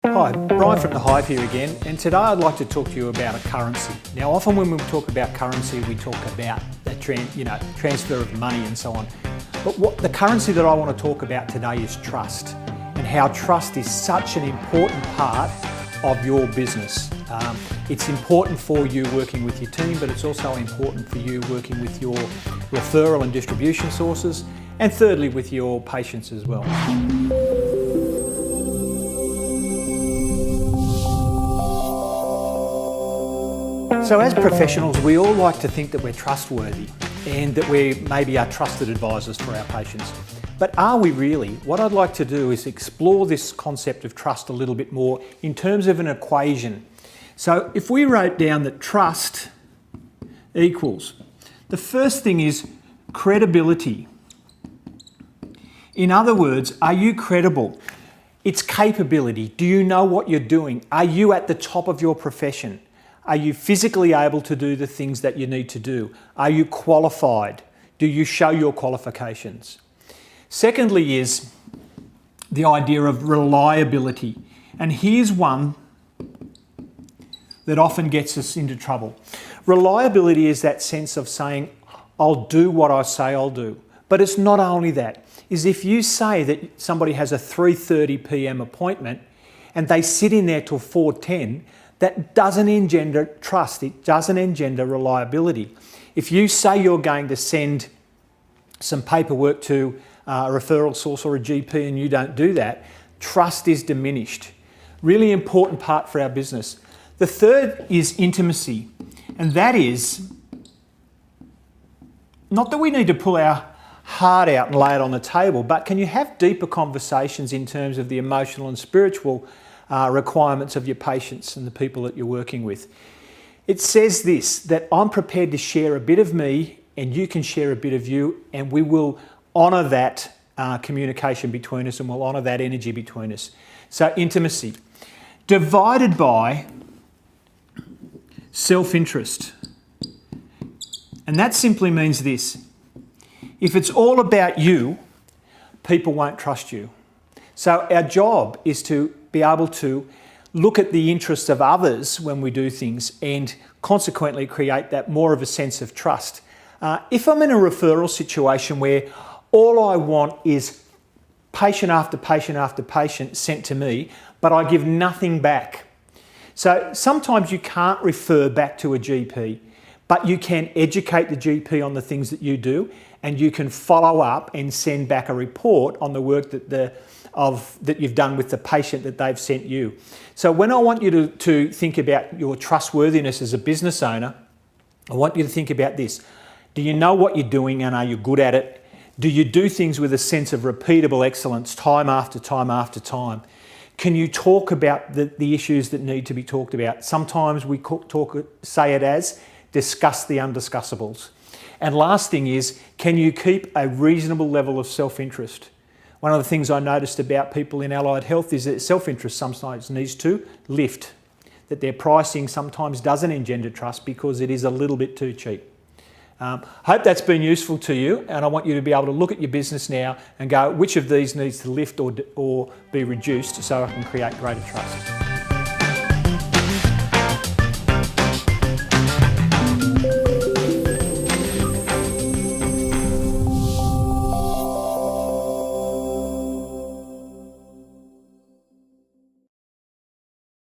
Hi, Brian from The Hive here again, and today I'd like to talk to you about a currency. Now, often when we talk about currency, we talk about the transfer of money and so on. But the currency that I want to talk about today is trust, and how trust is such an important part of your business. It's important for you working with your team, but it's also important for you working with your referral and distribution sources, and thirdly with your patients as well. So as professionals, we all like to think that we're trustworthy and that we maybe are trusted advisors for our patients. But are we really? What I'd like to do is explore this concept of trust a little bit more in terms of an equation. So if we wrote down that trust equals, the first thing is credibility. In other words, are you credible? It's capability. Do you know what you're doing? Are you at the top of your profession? Are you physically able to do the things that you need to do? Are you qualified? Do you show your qualifications? Secondly is the idea of reliability. And here's one that often gets us into trouble. Reliability is that sense of saying, I'll do what I say I'll do. But it's not only that. Is if you say that somebody has a 3:30 p.m. appointment and they sit in there till 4:10, that doesn't engender trust, it doesn't engender reliability. If you say you're going to send some paperwork to a referral source or a GP and you don't do that, trust is diminished. Really important part for our business. The third is intimacy, and that is not that we need to pull our heart out and lay it on the table, but can you have deeper conversations in terms of the emotional and spiritual requirements of your patients and the people that you're working with. It says this, that I'm prepared to share a bit of me and you can share a bit of you, and we will honour that communication between us and we'll honour that energy between us. So intimacy. Divided by self-interest. And that simply means this. If it's all about you, people won't trust you. So our job is to be able to look at the interests of others when we do things and consequently create that more of a sense of trust. If I'm in a referral situation where all I want is patient after patient after patient sent to me, but I give nothing back. So sometimes you can't refer back to a GP, but you can educate the GP on the things that you do, and you can follow up and send back a report on the work that you've done with the patient that they've sent you. So when I want you to think about your trustworthiness as a business owner, I want you to think about this. Do you know what you're doing and are you good at it? Do you do things with a sense of repeatable excellence time after time after time? Can you talk about the issues that need to be talked about? Sometimes we say it as discuss the undiscussables. And last thing is, can you keep a reasonable level of self-interest? One of the things I noticed about people in allied health is that self-interest sometimes needs to lift, that their pricing sometimes doesn't engender trust because it is a little bit too cheap. Hope that's been useful to you, and I want you to be able to look at your business now and go, which of these needs to lift or be reduced so I can create greater trust.